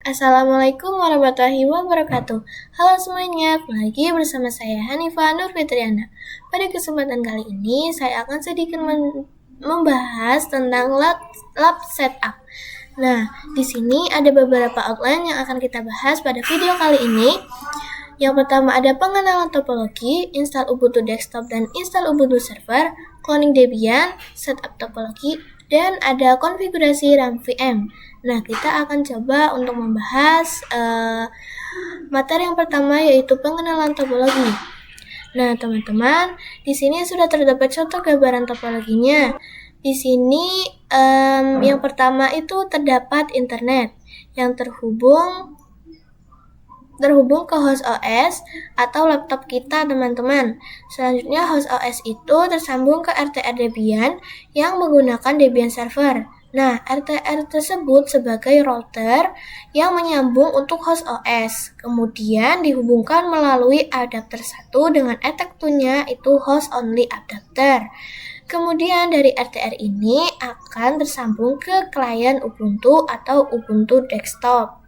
Assalamualaikum warahmatullahi wabarakatuh. Halo semuanya, kembali lagi bersama saya Hanifah Nur Fitriana. Pada kesempatan kali ini, saya akan sedikit membahas tentang lab setup. Nah, di sini ada beberapa outline yang akan kita bahas pada video kali ini. Yang pertama ada pengenalan topologi, install Ubuntu desktop dan install Ubuntu server, cloning Debian, setup topologi, dan ada konfigurasi RAM VM. Nah, kita akan coba untuk membahas materi yang pertama, yaitu pengenalan topologi. Nah, teman-teman, di sini sudah terdapat contoh gambaran topologinya. Di sini yang pertama itu terdapat internet yang terhubung ke host OS atau laptop kita, teman-teman. Selanjutnya host OS itu tersambung ke RTR Debian yang menggunakan Debian server. Nah, RTR tersebut sebagai router yang menyambung untuk host OS. Kemudian dihubungkan melalui adapter 1 dengan ETH2-nya itu host only adapter. Kemudian dari RTR ini akan tersambung ke klien Ubuntu atau Ubuntu desktop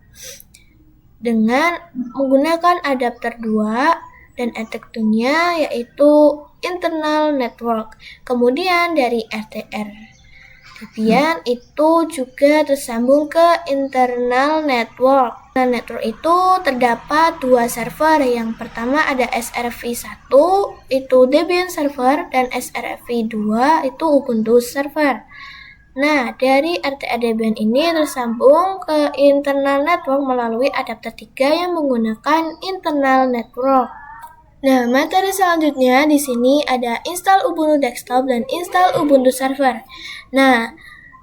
dengan menggunakan adapter 2 dan ETH2-nya yaitu internal network. Kemudian dari RTR Debian itu juga tersambung ke internal network. Nah, network itu terdapat dua server. Yang pertama ada SRV1 itu Debian server dan SRV2 itu Ubuntu server. Nah, dari RTR Debian ini tersambung ke internal network melalui adapter 3 yang menggunakan internal network. Nah, materi selanjutnya di sini ada install Ubuntu desktop dan install Ubuntu server. Nah,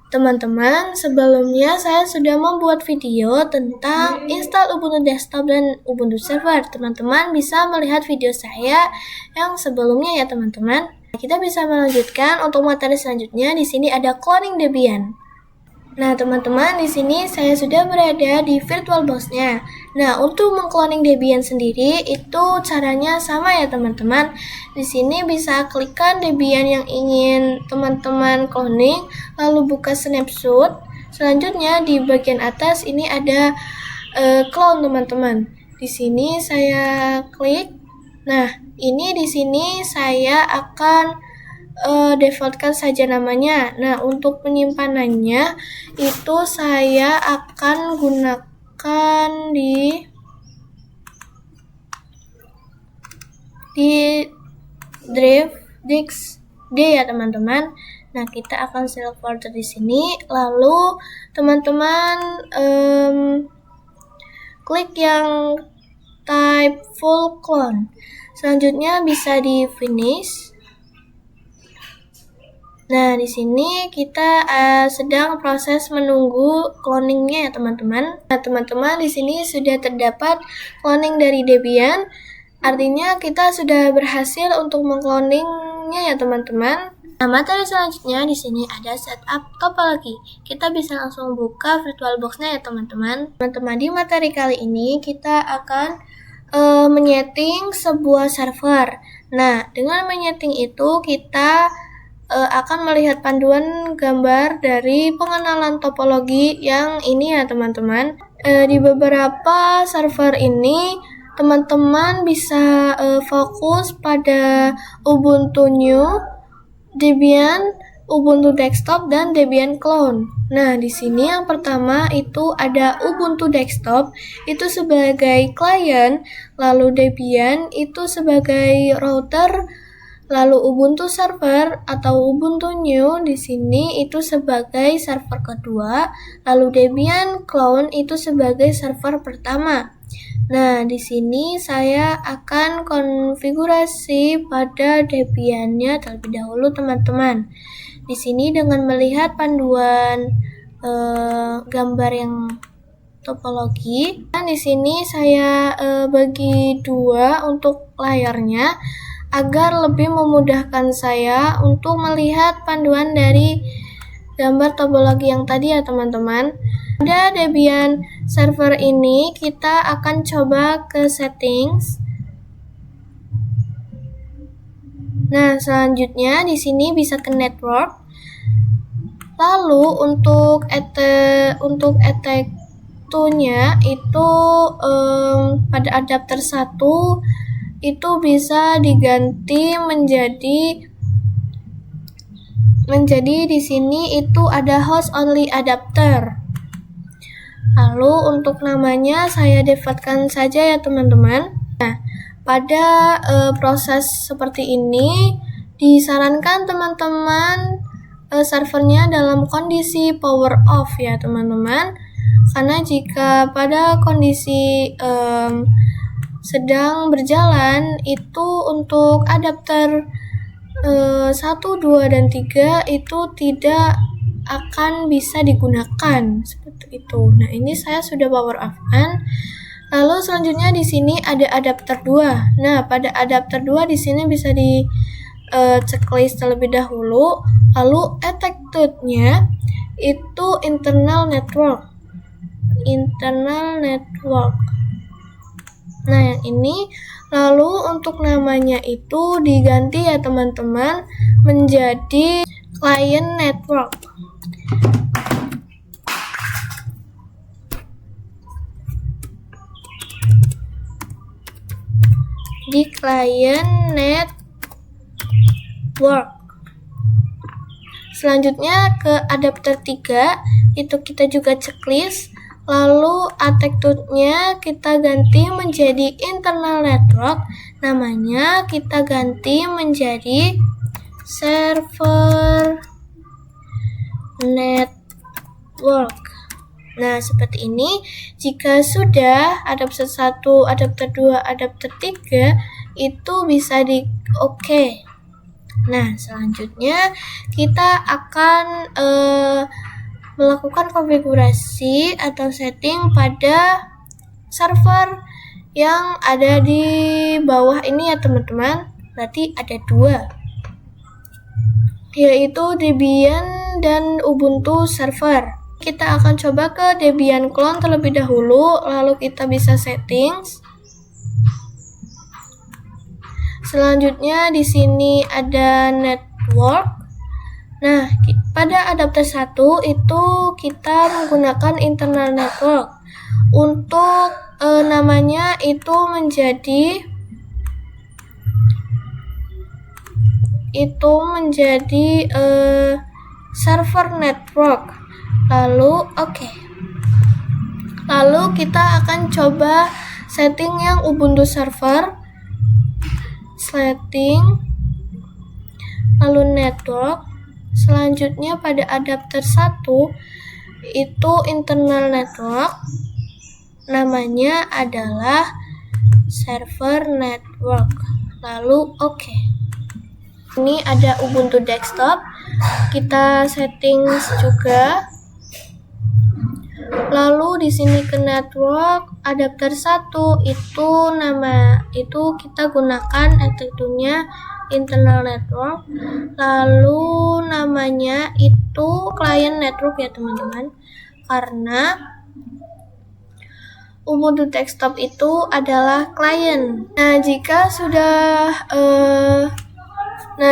teman-teman, sebelumnya saya sudah membuat video tentang install Ubuntu desktop dan Ubuntu server. Teman-teman bisa melihat video saya yang sebelumnya ya, teman-teman. Kita bisa melanjutkan untuk materi selanjutnya. Di sini ada cloning Debian. Nah, teman-teman, di sini saya sudah berada di VirtualBox-nya. Nah, untuk mengcloning Debian sendiri itu caranya sama ya, teman-teman. Di sini bisa klikkan Debian yang ingin teman-teman cloning, lalu buka snapshot. Selanjutnya di bagian atas ini ada clone, teman-teman. Di sini saya klik. Nah, ini di sini saya akan defaultkan saja namanya. Nah, untuk penyimpanannya itu saya akan gunakan di drive disk D ya, teman-teman. Nah, kita akan select folder di sini, lalu teman-teman klik yang type full clone. Selanjutnya bisa di finish. Nah, di sini kita sedang proses menunggu cloningnya ya, teman-teman. Nah, teman-teman, di sini sudah terdapat cloning dari Debian. Artinya kita sudah berhasil untuk mengcloningnya ya, teman-teman. Nah, materi selanjutnya di sini ada setup topologi. Kita bisa langsung buka VirtualBox-nya ya, teman-teman. Teman-teman, di materi kali ini kita akan menyeting sebuah server. Nah, dengan menyeting itu kita akan melihat panduan gambar dari pengenalan topologi yang ini ya, teman-teman. Di beberapa server ini teman-teman bisa fokus pada Ubuntu New, Debian, Ubuntu desktop, dan Debian clone. Nah, di sini yang pertama itu ada Ubuntu desktop itu sebagai klien, lalu Debian itu sebagai router, lalu Ubuntu server atau Ubuntu New di sini itu sebagai server kedua, lalu Debian clone itu sebagai server pertama. Nah, di sini saya akan konfigurasi pada Debian-nya terlebih dahulu, teman-teman. Di sini dengan melihat panduan gambar yang topologi, dan di sini saya bagi dua untuk layarnya agar lebih memudahkan saya untuk melihat panduan dari gambar topologi yang tadi ya, teman-teman. Pada Debian server ini kita akan coba ke settings. Nah, selanjutnya di sini bisa ke network. Lalu untuk ETH2 waktunya itu pada adapter 1 itu bisa diganti menjadi di sini itu ada host only adapter. Lalu untuk namanya saya defaultkan saja ya teman-teman. Nah, pada proses seperti ini disarankan teman-teman servernya dalam kondisi power off ya teman-teman. Karena jika pada kondisi sedang berjalan itu untuk adapter 1, 2, dan 3 itu tidak akan bisa digunakan seperti itu. Nah, ini saya sudah power off kan. Lalu selanjutnya di sini ada adapter 2. Nah, pada adapter 2 di sini bisa di checklist terlebih dahulu. Lalu attitude-nya itu internal network. Nah, yang ini. Lalu untuk namanya itu diganti ya teman-teman menjadi client network. Di client network. Selanjutnya ke adapter 3 itu kita juga checklist. Lalu attitude-nya kita ganti menjadi internal network. Namanya kita ganti menjadi server network. Nah, seperti ini. Jika sudah adapter 1, adapter 2, adapter 3 itu bisa di oke. Nah, selanjutnya kita akan melakukan konfigurasi atau setting pada server yang ada di bawah ini ya teman-teman. Berarti ada 2, yaitu Debian dan Ubuntu server. Kita akan coba ke Debian clone terlebih dahulu, lalu kita bisa settings. Selanjutnya di sini ada network. Nah, pada adapter 1 itu kita menggunakan internal network. Untuk namanya itu menjadi server network. Lalu oke. Lalu kita akan coba setting yang Ubuntu server. Setting, lalu network. Selanjutnya pada adapter 1 itu internal network. Namanya adalah server network. Lalu oke. Ini ada Ubuntu desktop. Kita settings juga. Lalu di sini ke network adapter 1 itu kita gunakan attitude-nya internal network. Lalu namanya itu client network ya teman-teman. Karena Ubuntu desktop itu adalah client. Nah,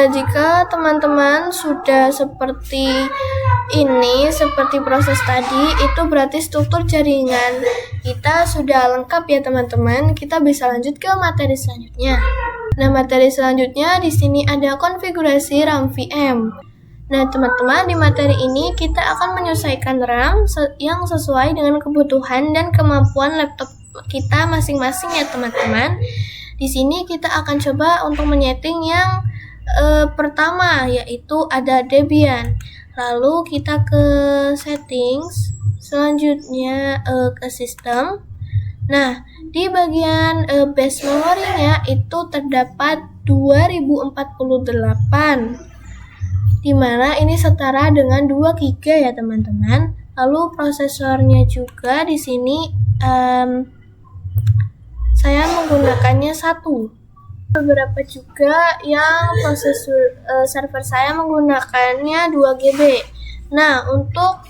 jika teman-teman sudah seperti ini, seperti proses tadi, itu berarti struktur jaringan kita sudah lengkap ya teman-teman. Kita bisa lanjut ke materi selanjutnya. Nah, materi selanjutnya di sini ada konfigurasi RAM VM. Nah, teman-teman, di materi ini kita akan menyesuaikan RAM yang sesuai dengan kebutuhan dan kemampuan laptop kita masing-masing ya teman-teman. Di sini kita akan coba untuk menyeting yang pertama, yaitu ada Debian. Lalu kita ke settings, selanjutnya ke sistem. Nah, di bagian base memorinya itu terdapat 2048, dimana ini setara dengan 2 GB ya teman-teman. Lalu prosesornya juga di sini saya menggunakannya 1. Beberapa juga yang prosesor server saya menggunakannya 2 GB. Nah, untuk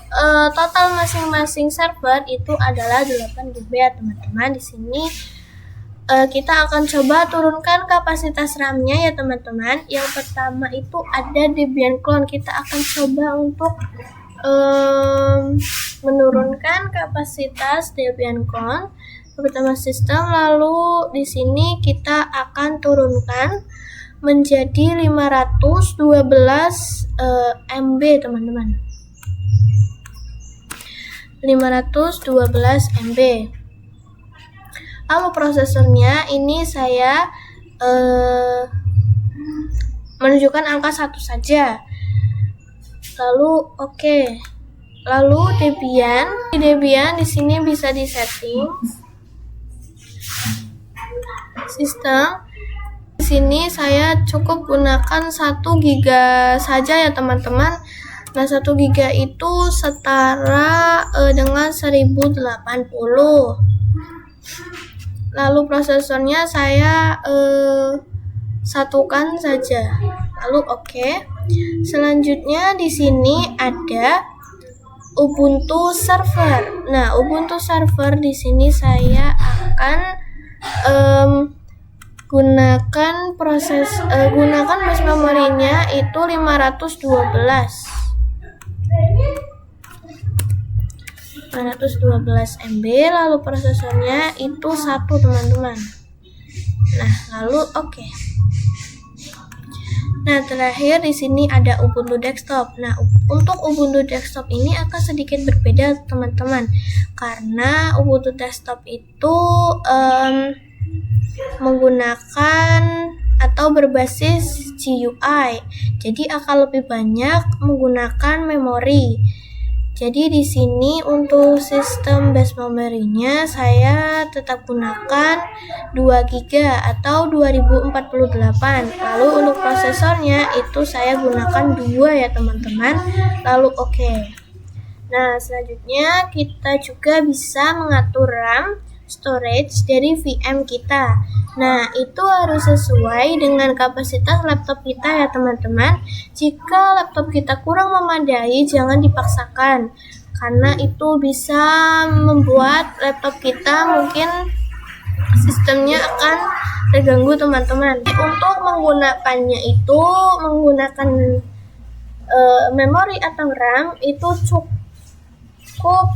total masing-masing server itu adalah 8 GB ya teman-teman. Di sini kita akan coba turunkan kapasitas RAM-nya ya teman-teman. Yang pertama itu ada Debian clone. Kita akan coba untuk menurunkan kapasitas Debian Con pertama sistem, lalu di sini kita akan turunkan menjadi 512 MB teman-teman. 512 MB. Lalu prosesornya ini saya menunjukkan angka 1 saja. Lalu oke. Lalu Debian di sini bisa disetting sistem. Di sini saya cukup gunakan 1 GB saja ya teman-teman. Nah, 1 GB itu setara dengan 1080. Lalu prosesornya saya satukan saja. Lalu oke. Selanjutnya di sini ada Ubuntu Server. Nah, Ubuntu Server di sini saya akan gunakan bus memorinya itu 512 MB, lalu prosesornya itu 1 teman-teman. Nah, lalu oke. Nah, terakhir di sini ada Ubuntu Desktop. Nah, untuk Ubuntu Desktop ini akan sedikit berbeda teman-teman, karena Ubuntu Desktop itu menggunakan atau berbasis GUI, jadi akan lebih banyak menggunakan memori. Jadi di sini untuk sistem base memorinya saya tetap gunakan 2 GB atau 2048. Lalu untuk prosesornya itu saya gunakan 2 ya teman-teman. Lalu oke. Nah, selanjutnya kita juga bisa mengatur RAM, storage dari VM kita. Nah, itu harus sesuai dengan kapasitas laptop kita ya teman-teman. Jika laptop kita kurang memadai, jangan dipaksakan, karena itu bisa membuat laptop kita mungkin sistemnya akan terganggu teman-teman. Untuk menggunakannya itu menggunakan memori atau RAM itu cukup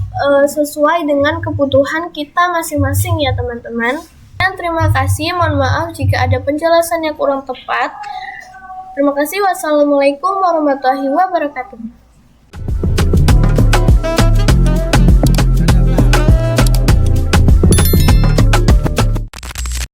sesuai dengan kebutuhan kita masing-masing ya teman-teman. Dan terima kasih, mohon maaf jika ada penjelasan yang kurang tepat. Terima kasih. Wassalamualaikum warahmatullahi wabarakatuh.